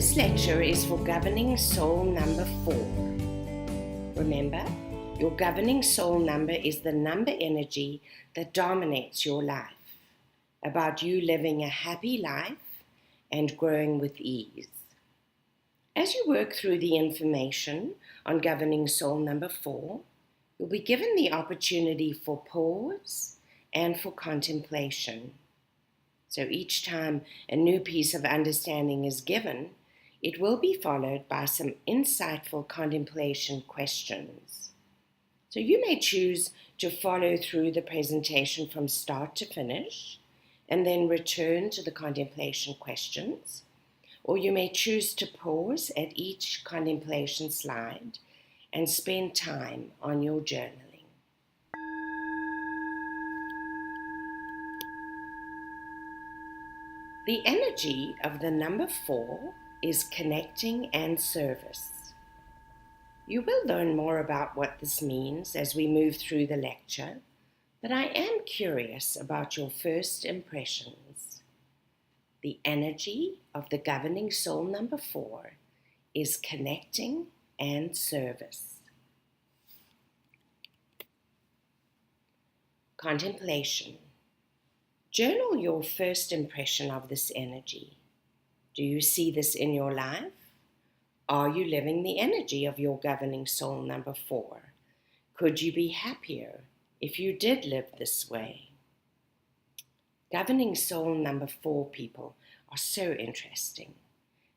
This lecture is for governing soul number 4. Remember, your governing soul number is the number energy that dominates your life, about you living a happy life and growing with ease. As you work through the information on governing soul number 4, you'll be given the opportunity for pause and for contemplation. So each time a new piece of understanding is given, it will be followed by some insightful contemplation questions. So you may choose to follow through the presentation from start to finish and then return to the contemplation questions, or you may choose to pause at each contemplation slide and spend time on your journaling. The energy of the number 4 is connecting and service. You will learn more about what this means as we move through the lecture, but I am curious about your first impressions. The energy of the governing soul number 4 is connecting and service. Contemplation. Journal your first impression of this energy. Do you see this in your life? Are you living the energy of your governing soul number 4? Could you be happier if you did live this way? Governing soul number 4 people are so interesting.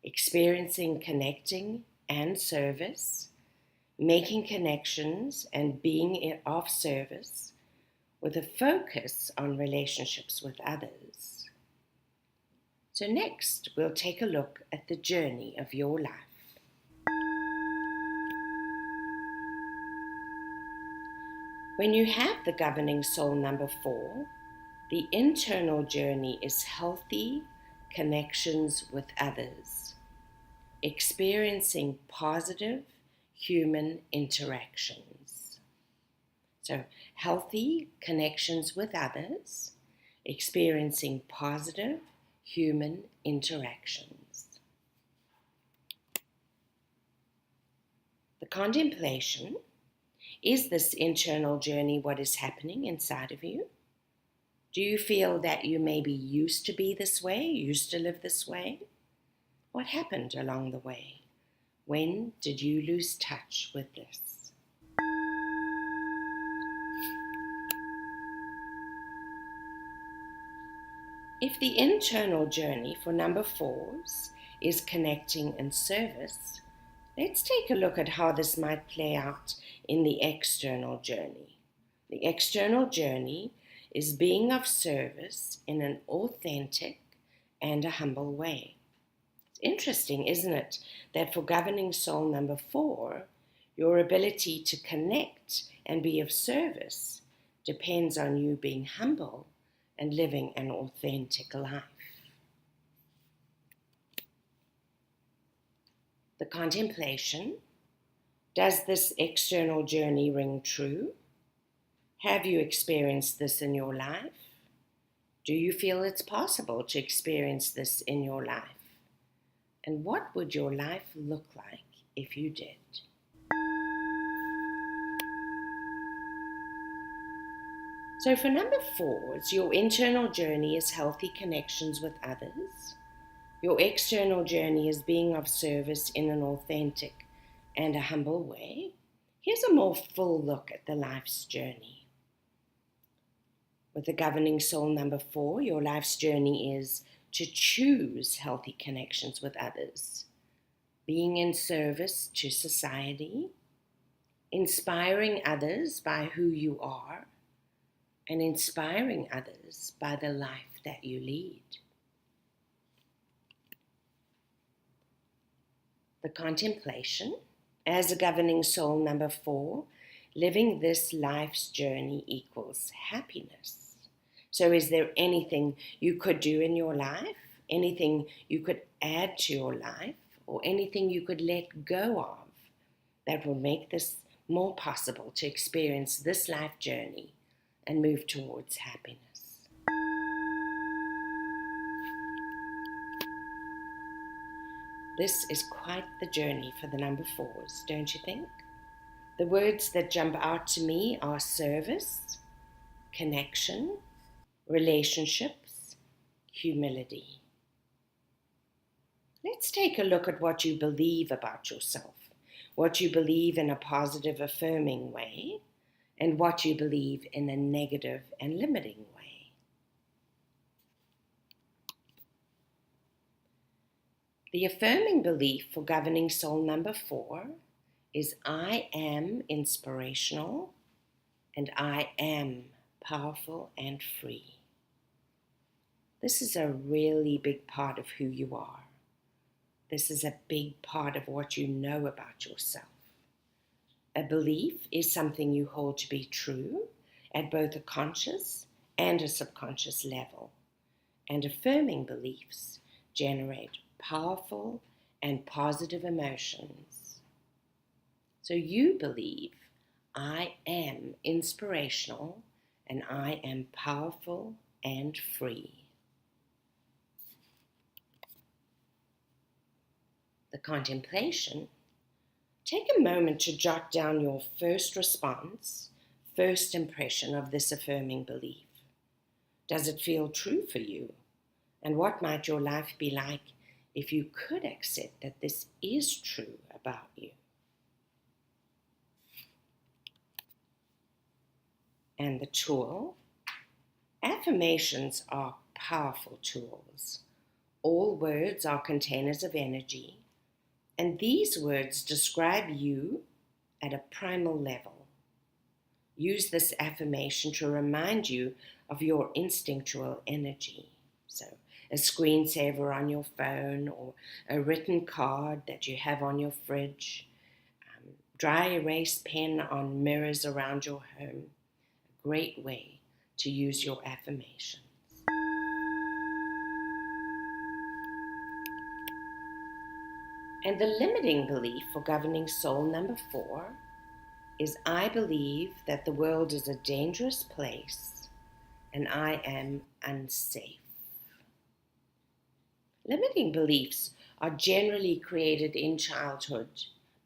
Experiencing connecting and service, making connections and being of service, with a focus on relationships with others. So next, we'll take a look at the journey of your life. When you have the governing soul number 4, the internal journey is healthy connections with others, experiencing positive human interactions. So, healthy connections with others, experiencing positive human interactions. The contemplation. Is this internal journey what is happening inside of you? Do you feel that you maybe used to be this way, used to live this way? What happened along the way? When did you lose touch with this? If the internal journey for number 4s is connecting and service, let's take a look at how this might play out in the external journey. The external journey is being of service in an authentic and a humble way. It's interesting, isn't it, that for governing soul number 4, your ability to connect and be of service depends on you being humble and living an authentic life. The contemplation. Does this external journey ring true? Have you experienced this in your life? Do you feel it's possible to experience this in your life? And what would your life look like if you did? So for number 4s, your internal journey is healthy connections with others. Your external journey is being of service in an authentic and a humble way. Here's a more full look at the life's journey. With the governing soul number 4, your life's journey is to choose healthy connections with others, being in service to society, inspiring others by who you are, and inspiring others by the life that you lead. The contemplation. As a governing soul number 4, living this life's journey equals happiness. So is there anything you could do in your life, anything you could add to your life, or anything you could let go of that will make this more possible to experience this life journey and move towards happiness? This is quite the journey for the number 4s, don't you think? The words that jump out to me are service, connection, relationships, humility. Let's take a look at what you believe about yourself, what you believe in a positive, affirming way, and what you believe in a negative and limiting way. The affirming belief for governing soul number 4 is I am inspirational and I am powerful and free. This is a really big part of who you are. This is a big part of what you know about yourself. A belief is something you hold to be true at both a conscious and a subconscious level. And affirming beliefs generate powerful and positive emotions. So you believe, I am inspirational and I am powerful and free. The contemplation. Take a moment to jot down your first response, first impression of this affirming belief. Does it feel true for you? And what might your life be like if you could accept that this is true about you? And the tool. Affirmations are powerful tools. All words are containers of energy, and these words describe you at a primal level. Use this affirmation to remind you of your instinctual energy. So, a screensaver on your phone or a written card that you have on your fridge, dry erase pen on mirrors around your home. A great way to use your affirmations. And the limiting belief for governing soul number 4 is I believe that the world is a dangerous place and I am unsafe. Limiting beliefs are generally created in childhood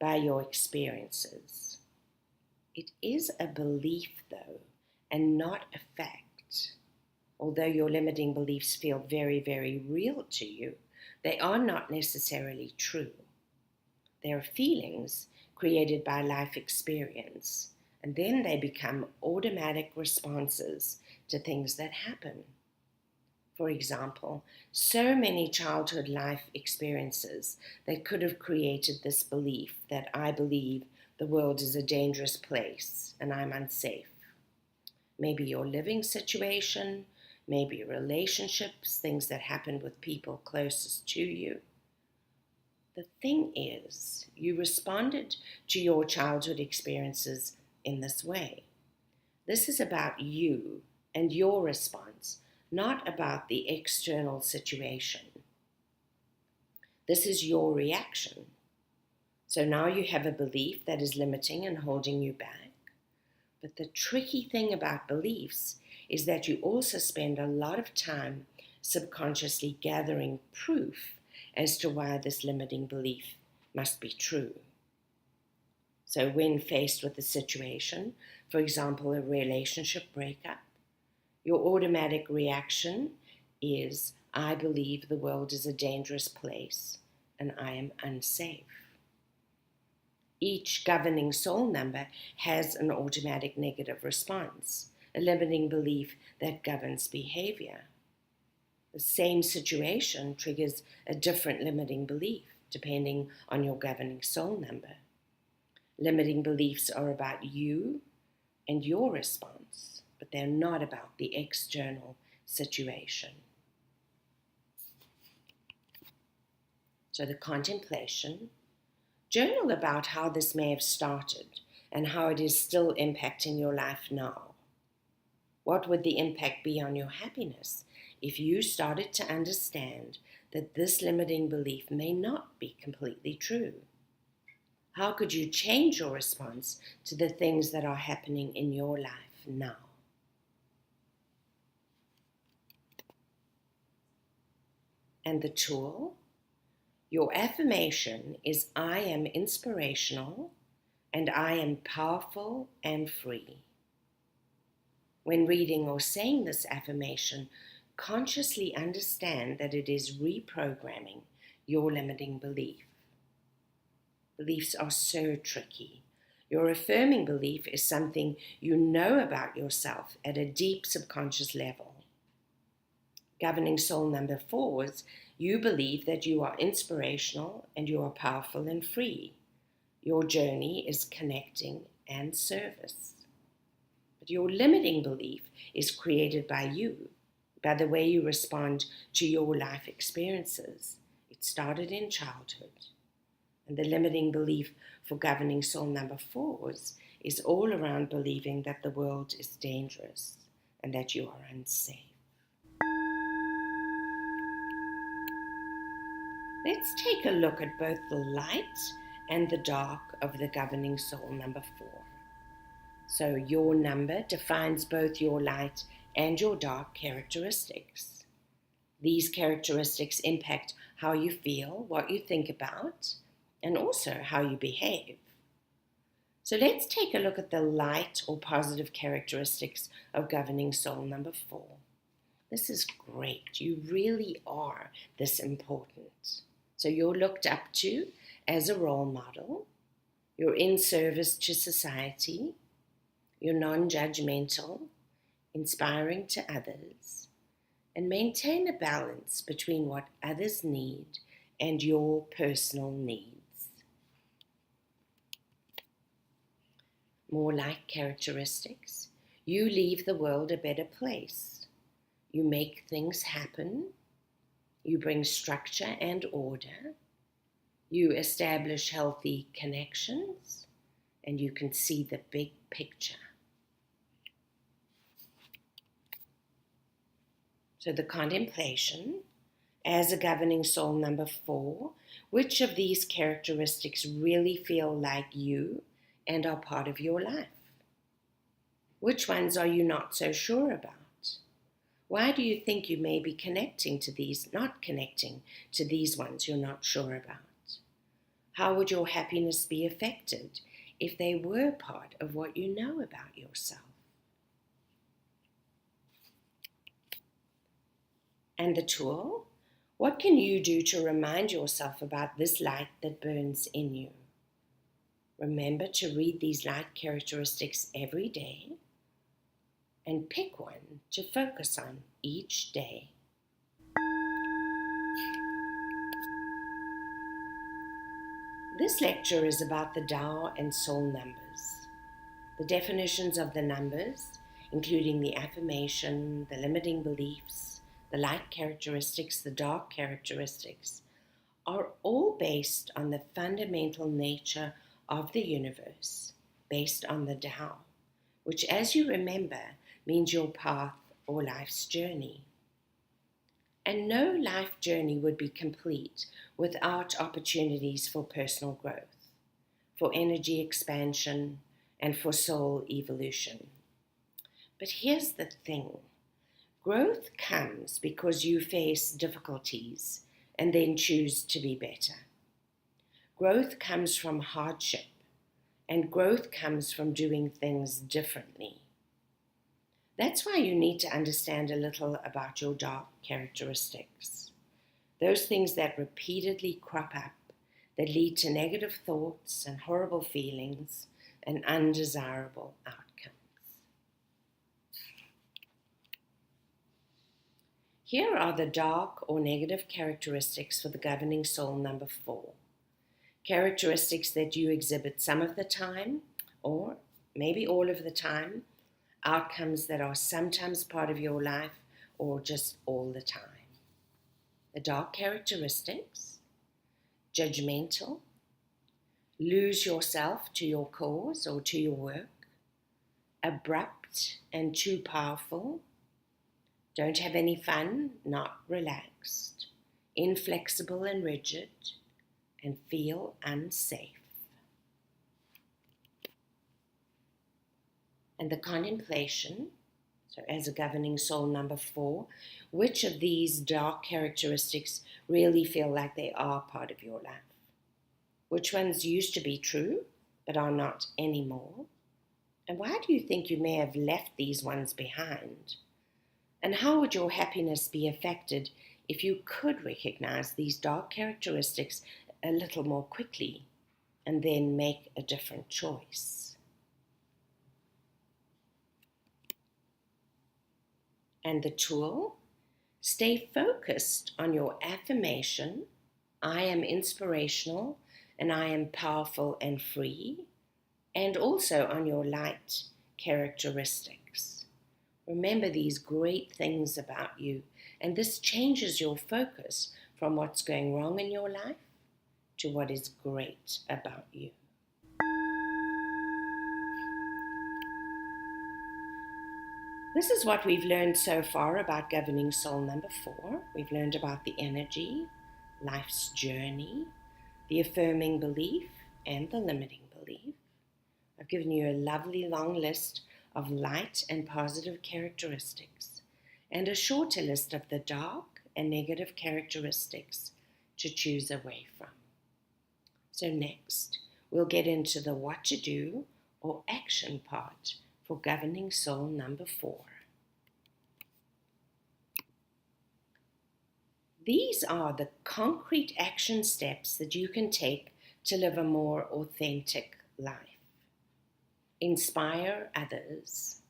by your experiences. It is a belief, though, and not a fact. Although your limiting beliefs feel very, very real to you, they are not necessarily true. They are feelings created by life experience, and then they become automatic responses to things that happen. For example, so many childhood life experiences that could have created this belief that I believe the world is a dangerous place and I'm unsafe. Maybe your living situation, maybe relationships, things that happen with people closest to you. The thing is, you responded to your childhood experiences in this way. This is about you and your response, not about the external situation. This is your reaction. So now you have a belief that is limiting and holding you back. But the tricky thing about beliefs is that you also spend a lot of time subconsciously gathering proof as to why this limiting belief must be true. So when faced with a situation, for example, a relationship breakup, your automatic reaction is, I believe the world is a dangerous place and I am unsafe. Each governing soul number has an automatic negative response, a limiting belief that governs behavior. The same situation triggers a different limiting belief depending on your governing soul number. Limiting beliefs are about you and your response, but they're not about the external situation. So the contemplation, journal about how this may have started and how it is still impacting your life now. What would the impact be on your happiness if you started to understand that this limiting belief may not be completely true? How could you change your response to the things that are happening in your life now? And the tool, Your affirmation is I am inspirational and I am powerful and free. When reading or saying this affirmation, consciously understand that it is reprogramming your limiting belief. Beliefs are so tricky. Your affirming belief is something you know about yourself at a deep subconscious level. Governing soul number 4s, you believe that you are inspirational and you are powerful and free. Your journey is connecting and service. But your limiting belief is created by you, by the way you respond to your life experiences. It started in childhood. And the limiting belief for governing soul number 4s is all around believing that the world is dangerous and that you are unsafe. Let's take a look at both the light and the dark of the governing soul number 4. So your number defines both your light and your dark characteristics. These characteristics impact how you feel, what you think about, and also how you behave. So let's take a look at the light or positive characteristics of governing soul number 4. This is great. You really are this important. So you're looked up to as a role model. You're in service to society. You're non-judgmental, inspiring to others, and maintain a balance between what others need and your personal needs. More like characteristics, you leave the world a better place. You make things happen. You bring structure and order. You establish healthy connections, and you can see the big picture. So the contemplation, as a governing soul number 4, which of these characteristics really feel like you and are part of your life? Which ones are you not so sure about? Why do you think you may be not connecting to these ones you're not sure about? How would your happiness be affected if they were part of what you know about yourself? And the tool? What can you do to remind yourself about this light that burns in you? Remember to read these light characteristics every day and pick one to focus on each day. This lecture is about the Tao and soul numbers. The definitions of the numbers, including the affirmation, the limiting beliefs, the light characteristics, the dark characteristics, are all based on the fundamental nature of the universe, based on the Tao, which, as you remember, means your path or life's journey. And no life journey would be complete without opportunities for personal growth, for energy expansion, and for soul evolution. But here's the thing. Growth comes because you face difficulties and then choose to be better. Growth comes from hardship, and growth comes from doing things differently. That's why you need to understand a little about your dark characteristics. Those things that repeatedly crop up, that lead to negative thoughts and horrible feelings and undesirable outcomes. Here are the dark or negative characteristics for the governing soul number 4. Characteristics that you exhibit some of the time, or maybe all of the time, outcomes that are sometimes part of your life or just all the time. The dark characteristics: judgmental, lose yourself to your cause or to your work, abrupt and too powerful, don't have any fun, not relaxed, inflexible and rigid, and feel unsafe. And the contemplation, So as a governing soul number 4, which of these dark characteristics really feel like they are part of your life? Which ones used to be true but are not anymore? And why do you think you may have left these ones behind? And how would your happiness be affected if you could recognize these dark characteristics a little more quickly and then make a different choice? And the tool? Stay focused on your affirmation, I am inspirational and I am powerful and free, and also on your light characteristics. Remember these great things about you, and this changes your focus from what's going wrong in your life to what is great about you. This is what we've learned so far about governing soul number 4. We've learned about the energy, life's journey, the affirming belief, and the limiting belief. I've given you a lovely long list of light and positive characteristics and a shorter list of the dark and negative characteristics to choose away from. So next, we'll get into the what to do or action part for governing soul number 4. These are the concrete action steps that you can take to live a more authentic life. Inspire others.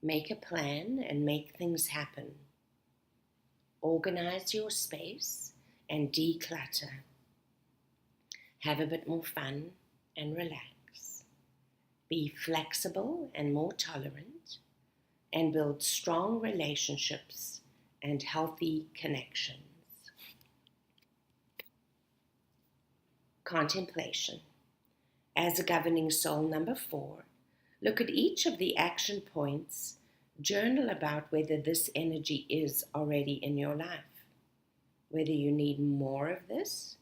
Make a plan and make things happen. Organize your space and declutter. Have a bit more fun and relax. Be flexible and more tolerant, and build strong relationships and healthy connections. Contemplation. As a governing soul number 4, look at each of the action points, journal about whether this energy is already in your life, whether you need more of this,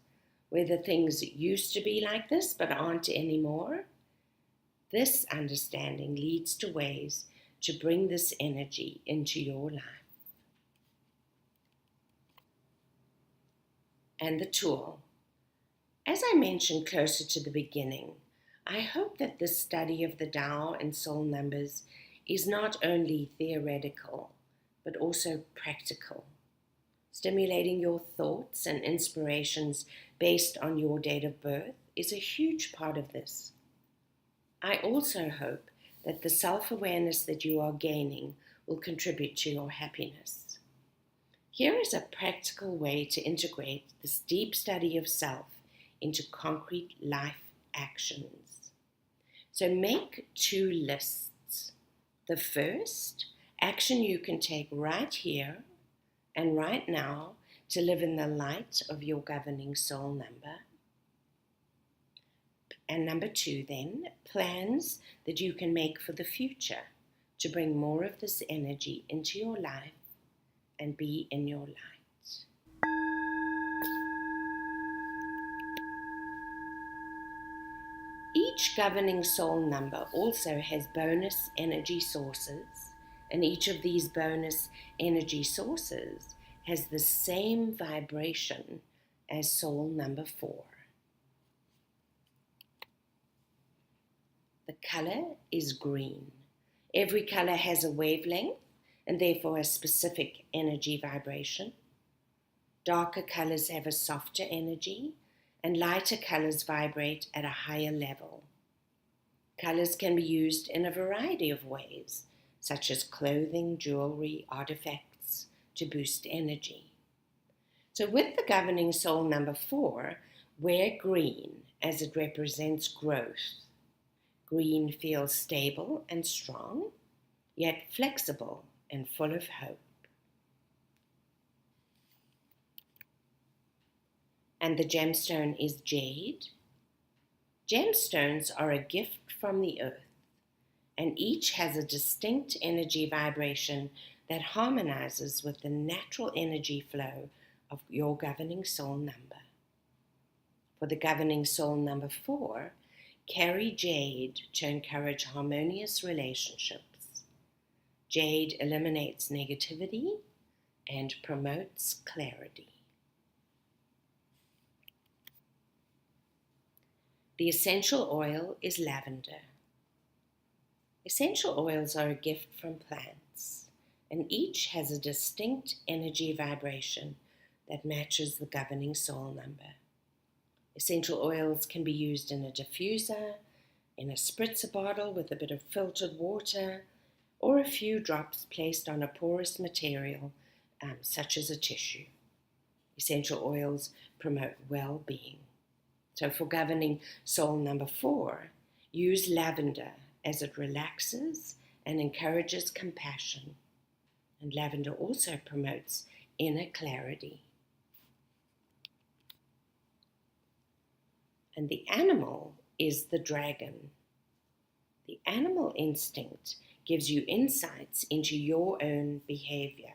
whether things used to be like this but aren't anymore. This understanding leads to ways to bring this energy into your life. And the tool. As I mentioned closer to the beginning, I hope that this study of the Tao and soul numbers is not only theoretical, but also practical, stimulating your thoughts and inspirations based on your date of birth is a huge part of this. I also hope that the self-awareness that you are gaining will contribute to your happiness. Here is a practical way to integrate this deep study of self into concrete life actions. So make 2 lists. The first, action you can take right here and right now to live in the light of your governing soul number. And number 2 then, plans that you can make for the future to bring more of this energy into your life and be in your light. Each governing soul number also has bonus energy sources, and each of these bonus energy sources has the same vibration as soul number 4. The color is green. Every color has a wavelength and therefore a specific energy vibration. Darker colors have a softer energy, and lighter colors vibrate at a higher level. Colors can be used in a variety of ways, such as clothing, jewelry, artifacts, to boost energy. So with the governing soul number 4, wear green as it represents growth. Green feels stable and strong, yet flexible and full of hope. And the gemstone is jade. Gemstones are a gift from the earth, and each has a distinct energy vibration that harmonizes with the natural energy flow of your governing soul number. For the governing soul number 4, carry jade to encourage harmonious relationships. Jade eliminates negativity and promotes clarity. The essential oil is lavender. Essential oils are a gift from plants, and each has a distinct energy vibration that matches the governing soul number. Essential oils can be used in a diffuser, in a spritzer bottle with a bit of filtered water, or a few drops placed on a porous material such as a tissue. Essential oils promote well-being. So for governing soul number 4, use lavender as it relaxes and encourages compassion. And lavender also promotes inner clarity. And the animal is the dragon. The animal instinct gives you insights into your own behavior.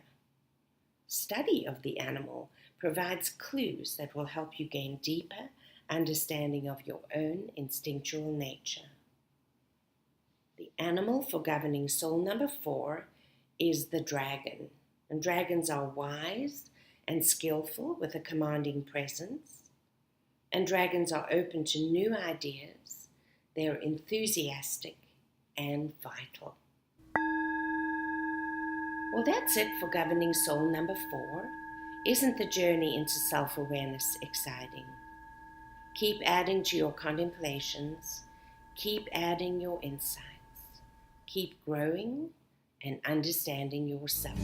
Study of the animal provides clues that will help you gain deeper understanding of your own instinctual nature. The animal for governing soul number 4 is the dragon. And dragons are wise and skillful with a commanding presence. And dragons are open to new ideas. They're enthusiastic and vital. Well, that's it for governing soul number 4. Isn't the journey into self-awareness exciting? Keep adding to your contemplations. Keep adding your insights. Keep growing and understanding yourself.